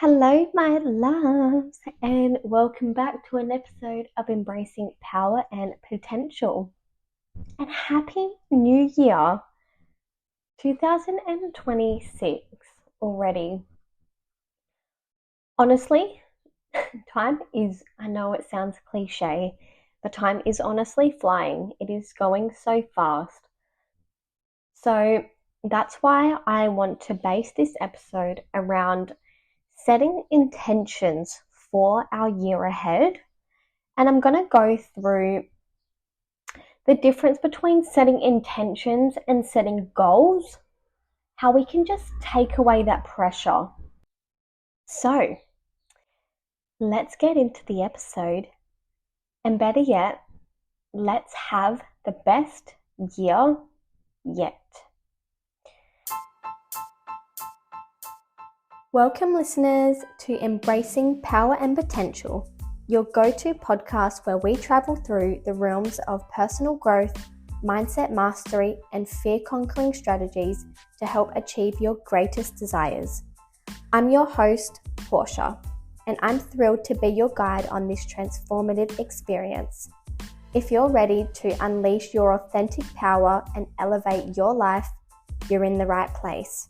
Hello, my loves, and welcome back to an episode of Embracing Power and Potential. And Happy New Year 2026 already. Honestly, time is, I know it sounds cliche, but time is honestly flying. It is going so fast. So that's why I want to base this episode around setting intentions for our year ahead. And I'm going to go through the difference between setting intentions and setting goals, how we can just take away that pressure. So, let's get into the episode. And better yet, let's have the best year yet. Welcome, listeners, to Embracing Power and Potential, your go-to podcast where we travel through the realms of personal growth, mindset mastery, and fear-conquering strategies to help achieve your greatest desires. I'm your host, Portia, and I'm thrilled to be your guide on this transformative experience. If you're ready to unleash your authentic power and elevate your life, you're in the right place.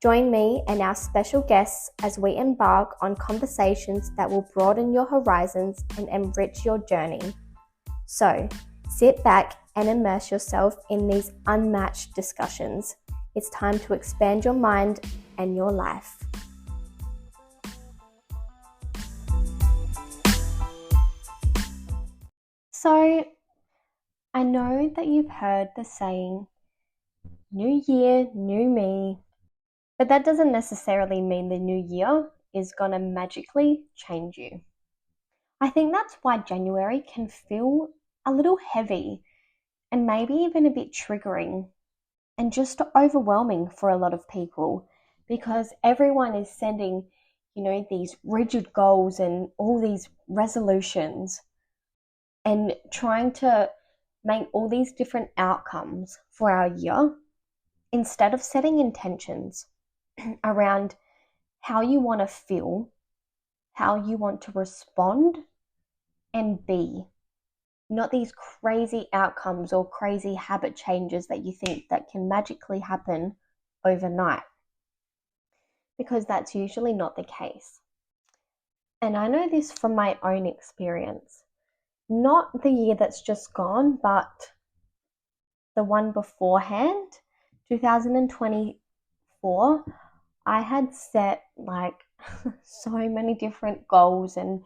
Join me and our special guests as we embark on conversations that will broaden your horizons and enrich your journey. So, sit back and immerse yourself in these unmatched discussions. It's time to expand your mind and your life. So, I know that you've heard the saying, new year, new me. But that doesn't necessarily mean the new year is going to magically change you. I think that's why January can feel a little heavy and maybe even a bit triggering and just overwhelming for a lot of people because everyone is setting, these rigid goals and all these resolutions and trying to make all these different outcomes for our year instead of setting intentions around how you want to feel, how you want to respond and be. Not these crazy outcomes or crazy habit changes that you think that can magically happen overnight. Because that's usually not the case. And I know this from my own experience. Not the year that's just gone, but the one beforehand, 2024, I had set so many different goals and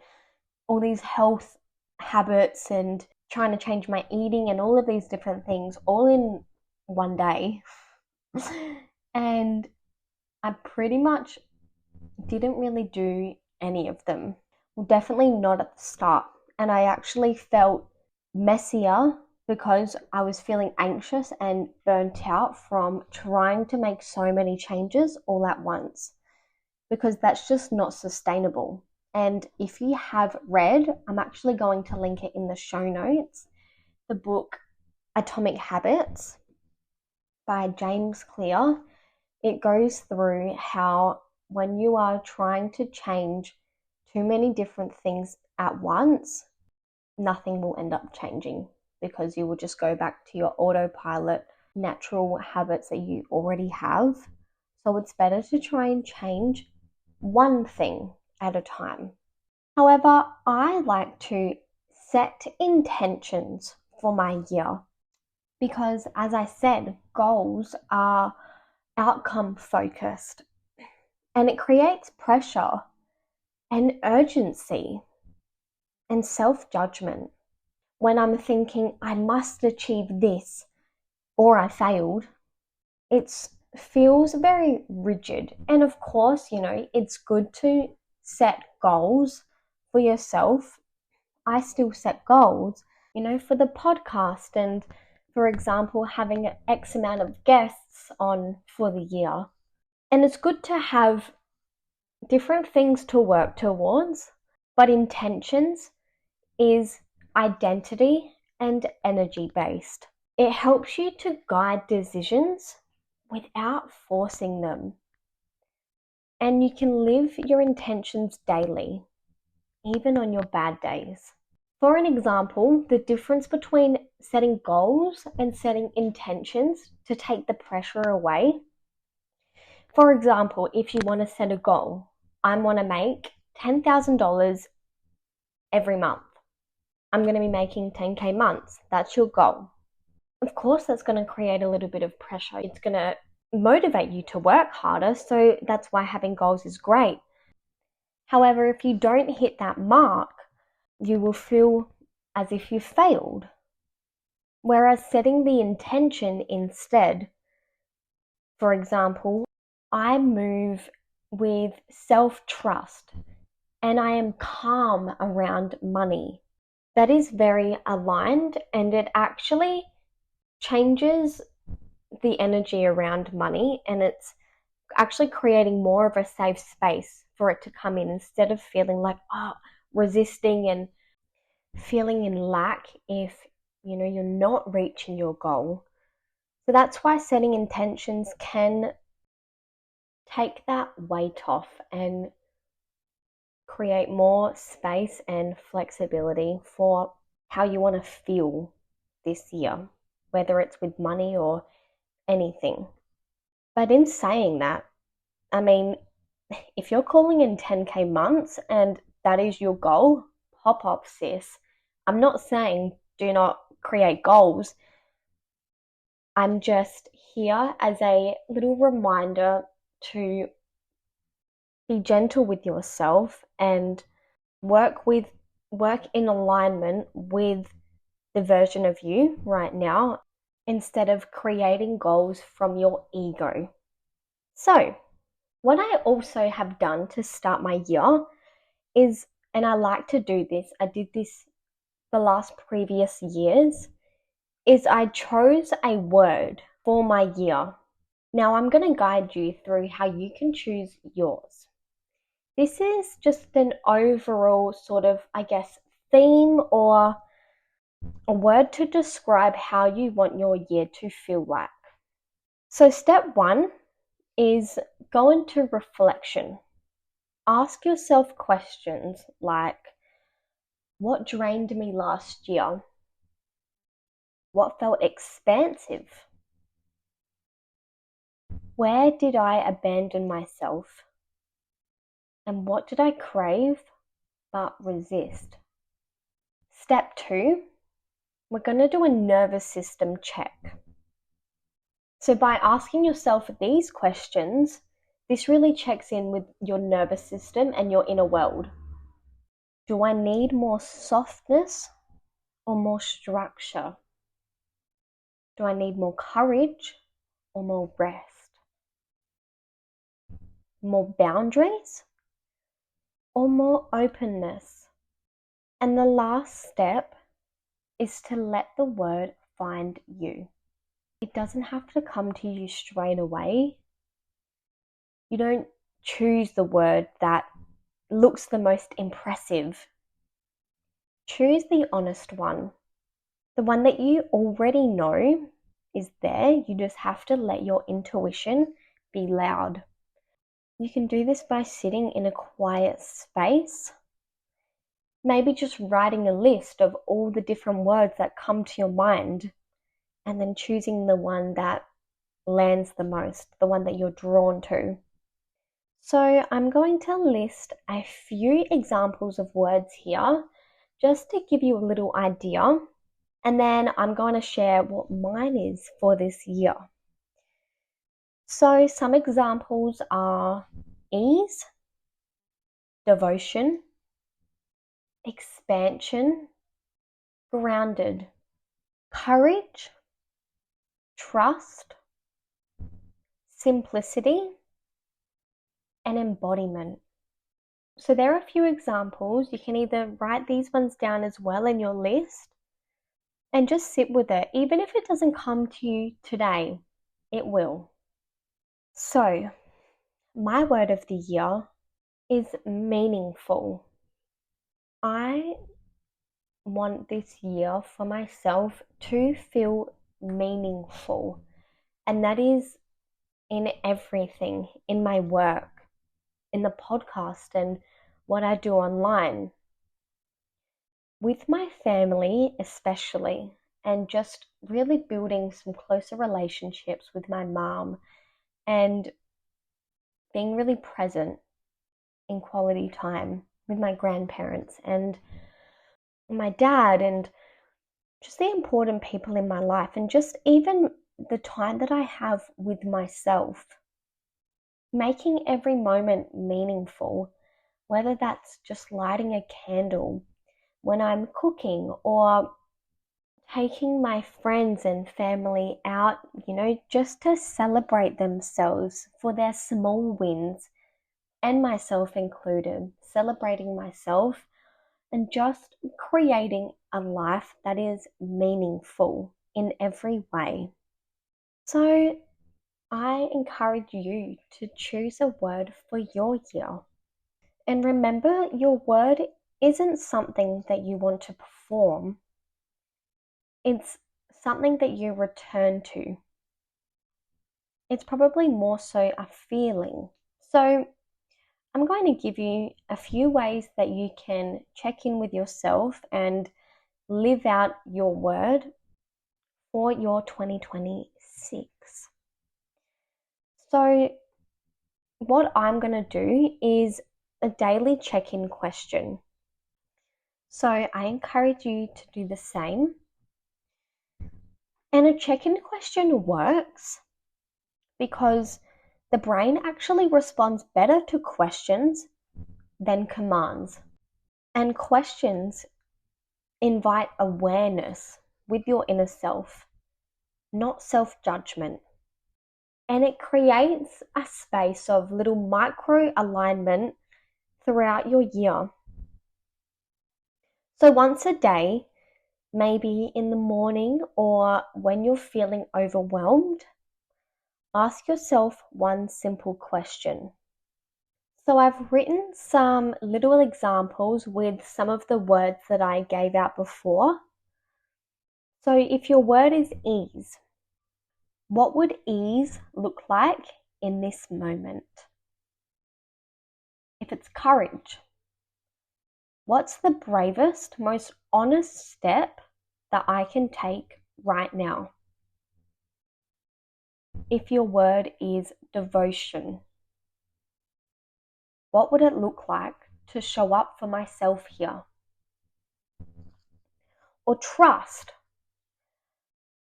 all these health habits and trying to change my eating and all of these different things all in one day. And I pretty much didn't really do any of them. Well, definitely not at the start. And I actually felt messier because I was feeling anxious and burnt out from trying to make so many changes all at once, because that's just not sustainable. And if you have read, I'm actually going to link it in the show notes, the book Atomic Habits by James Clear. It goes through how when you are trying to change too many different things at once, nothing will end up changing because you will just go back to your autopilot natural habits that you already have. So it's better to try and change one thing at a time. However, I like to set intentions for my year because, as I said, goals are outcome focused and it creates pressure and urgency and self-judgment when I'm thinking I must achieve this or I failed. It feels very rigid. And of course, it's good to set goals for yourself. I still set goals, for the podcast and, for example, having X amount of guests on for the year. And it's good to have different things to work towards, but intentions is identity and energy based. It helps you to guide decisions without forcing them. And you can live your intentions daily, even on your bad days. For an example, the difference between setting goals and setting intentions to take the pressure away. For example, if you want to set a goal, I want to make $10,000 every month. I'm going to be making 10K months. That's your goal. Of course, that's going to create a little bit of pressure. It's going to motivate you to work harder. So that's why having goals is great. However, if you don't hit that mark, you will feel as if you failed. Whereas setting the intention instead, for example, I move with self-trust and I am calm around money. That is very aligned, and it actually changes the energy around money, and it's actually creating more of a safe space for it to come in instead of feeling like resisting and feeling in lack if you're not reaching your goal. So that's why setting intentions can take that weight off and create more space and flexibility for how you want to feel this year, whether it's with money or anything. But in saying that, I mean, if you're calling in 10K months and that is your goal, pop up, sis. I'm not saying do not create goals. I'm just here as a little reminder to be gentle with yourself and work in alignment with the version of you right now instead of creating goals from your ego. So, what I also have done to start my year is, and I like to do this, I did this the last previous years, is I chose a word for my year. Now I'm going to guide you through how you can choose yours. This is just an overall sort of, theme or a word to describe how you want your year to feel like. So step 1 is go into reflection. Ask yourself questions like, what drained me last year? What felt expansive? Where did I abandon myself? And what did I crave but resist? Step 2, we're going to do a nervous system check. So by asking yourself these questions, this really checks in with your nervous system and your inner world. Do I need more softness or more structure? Do I need more courage or more rest? More boundaries or more openness? And the last step is to let the word find you. It doesn't have to come to you straight away. You don't choose the word that looks the most impressive. Choose the honest one. The one that you already know is there. You just have to let your intuition be loud. You can do this by sitting in a quiet space. Maybe just writing a list of all the different words that come to your mind and then choosing the one that lands the most, the one that you're drawn to. So I'm going to list a few examples of words here just to give you a little idea, and then I'm going to share what mine is for this year. So some examples are ease, devotion, expansion, grounded, courage, trust, simplicity, and embodiment. So there are a few examples. You can either write these ones down as well in your list and just sit with it. Even if it doesn't come to you today, it will. So my word of the year is meaningful. I want this year for myself to feel meaningful, and that is in everything, in my work, in the podcast and what I do online. With my family especially, and just really building some closer relationships with my mom and being really present in quality time with my grandparents and my dad and just the important people in my life, and just even the time that I have with myself, making every moment meaningful, whether that's just lighting a candle when I'm cooking or taking my friends and family out, just to celebrate themselves for their small wins, and myself included, celebrating myself and just creating a life that is meaningful in every way. So I encourage you to choose a word for your year. And remember, your word isn't something that you want to perform. It's something that you return to. It's probably more so a feeling. So I'm going to give you a few ways that you can check in with yourself and live out your word for your 2026. So what I'm going to do is a daily check-in question. So I encourage you to do the same. And a check-in question works because the brain actually responds better to questions than commands. And questions invite awareness with your inner self, not self-judgment. And it creates a space of little micro alignment throughout your year. So once a day, maybe in the morning or when you're feeling overwhelmed, ask yourself one simple question. So I've written some little examples with some of the words that I gave out before. So if your word is ease, what would ease look like in this moment? If it's courage, what's the bravest, most honest step that I can take right now? If your word is devotion, what would it look like to show up for myself here? Or trust,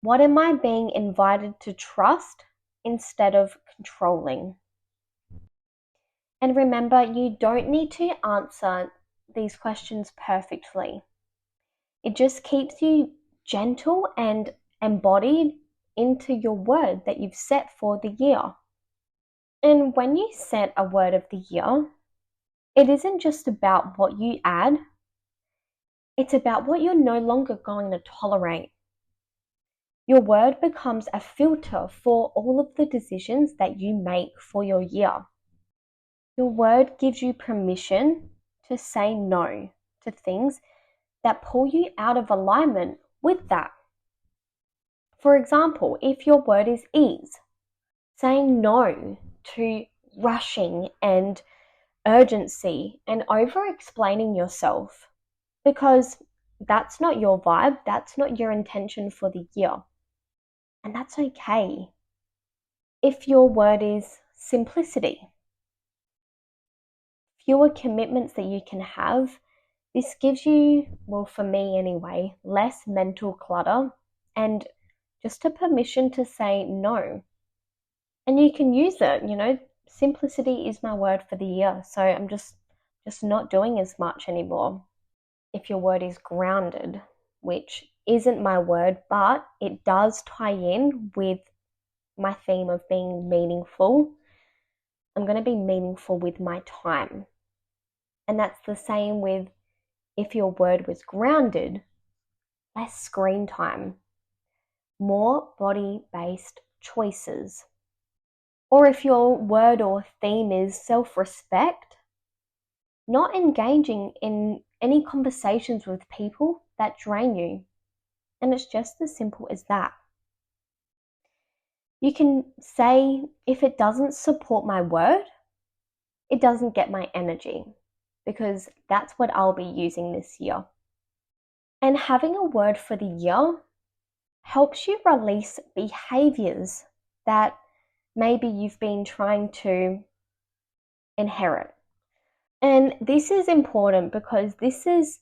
what am I being invited to trust instead of controlling? And remember, you don't need to answer these questions perfectly. It just keeps you gentle and embodied into your word that you've set for the year. And when you set a word of the year, it isn't just about what you add, it's about what you're no longer going to tolerate. Your word becomes a filter for all of the decisions that you make for your year. Your word gives you permission to say no to things that pull you out of alignment with that. For example, if your word is ease, saying no to rushing and urgency and over-explaining yourself, because that's not your vibe, that's not your intention for the year. And that's okay. If your word is simplicity, fewer commitments that you can have, this gives you, well, for me anyway, less mental clutter and just a permission to say no. And you can use it, simplicity is my word for the year. So I'm just not doing as much anymore. If your word is grounded, which isn't my word, but it does tie in with my theme of being meaningful, I'm going to be meaningful with my time. And that's the same with if your word was grounded, less screen time, more body-based choices. Or if your word or theme is self-respect, not engaging in any conversations with people that drain you. And it's just as simple as that. You can say, if it doesn't support my word, it doesn't get my energy, because that's what I'll be using this year. And having a word for the year helps you release behaviors that maybe you've been trying to inherit. And this is important because this is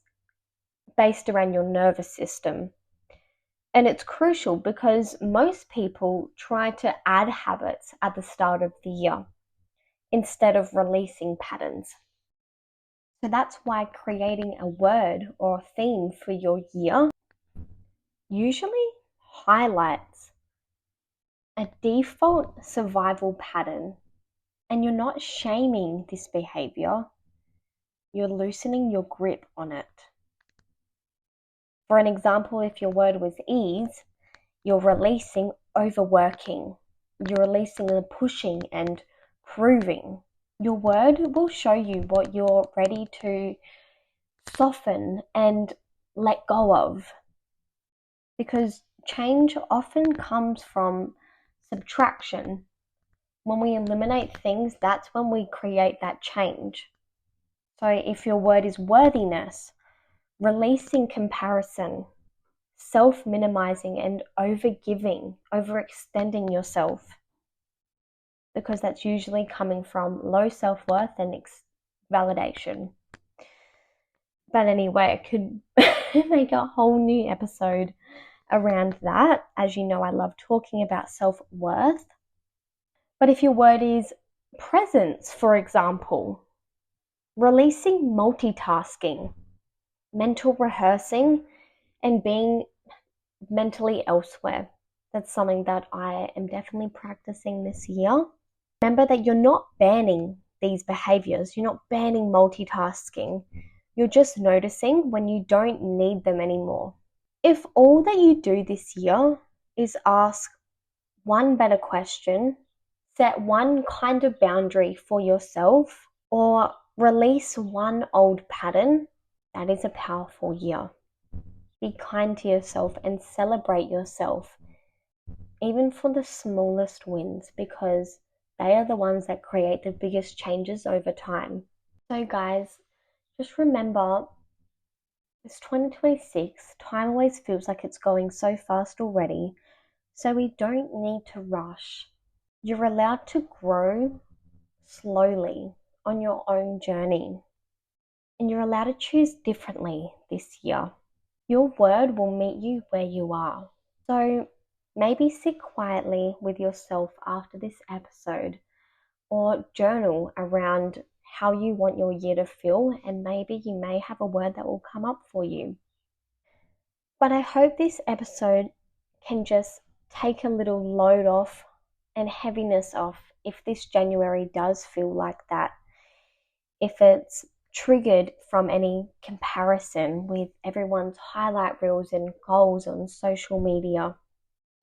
based around your nervous system. And it's crucial because most people try to add habits at the start of the year instead of releasing patterns. So that's why creating a word or a theme for your year usually highlights a default survival pattern. And you're not shaming this behavior, you're loosening your grip on it. For an example, if your word was ease, you're releasing overworking, you're releasing the pushing and proving. Your word will show you what you're ready to soften and let go of. Because change often comes from subtraction. When we eliminate things, that's when we create that change. So if your word is worthiness, releasing comparison, self-minimizing and overgiving, overextending yourself, because that's usually coming from low self-worth and validation. But anyway, I could make a whole new episode around that. As you know, I love talking about self-worth. But if your word is presence, for example, releasing multitasking, mental rehearsing, and being mentally elsewhere. That's something that I am definitely practicing this year. Remember that you're not banning these behaviors. You're not banning multitasking. You're just noticing when you don't need them anymore. If all that you do this year is ask one better question, set one kind of boundary for yourself, or release one old pattern, that is a powerful year. Be kind to yourself and celebrate yourself, even for the smallest wins, because they are the ones that create the biggest changes over time. So guys, just remember, it's 2026. Time always feels like it's going so fast already, so we don't need to rush. You're allowed to grow slowly on your own journey, and you're allowed to choose differently this year. Your word will meet you where you are. So maybe sit quietly with yourself after this episode, or journal around how you want your year to feel, and maybe you may have a word that will come up for you. But I hope this episode can just take a little load off and heaviness off if this January does feel like that. If it's triggered from any comparison with everyone's highlight reels and goals on social media,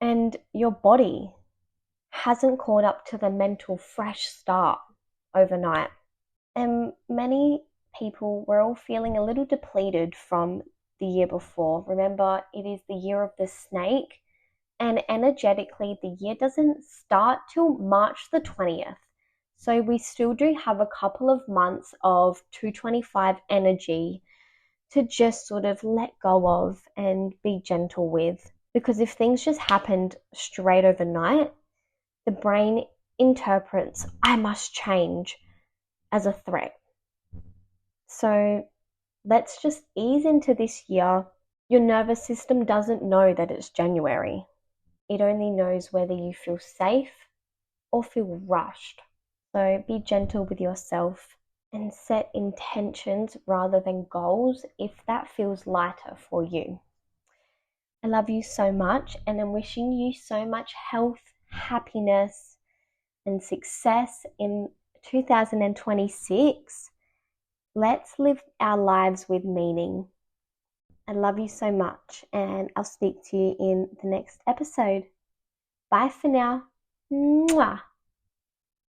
and your body hasn't caught up to the mental fresh start overnight. And many people were all feeling a little depleted from the year before. Remember, it is the year of the snake, and energetically the year doesn't start till March the 20th. So we still do have a couple of months of 225 energy to just sort of let go of and be gentle with. Because if things just happened straight overnight, the brain interprets, I must change, as a threat. So let's just ease into this year. Your nervous system doesn't know that it's January. It only knows whether you feel safe or feel rushed. So be gentle with yourself and set intentions rather than goals if that feels lighter for you. I love you so much, and I'm wishing you so much health, happiness, and success in 2026. Let's live our lives with meaning. I love you so much, and I'll speak to you in the next episode. Bye for now. Mwah.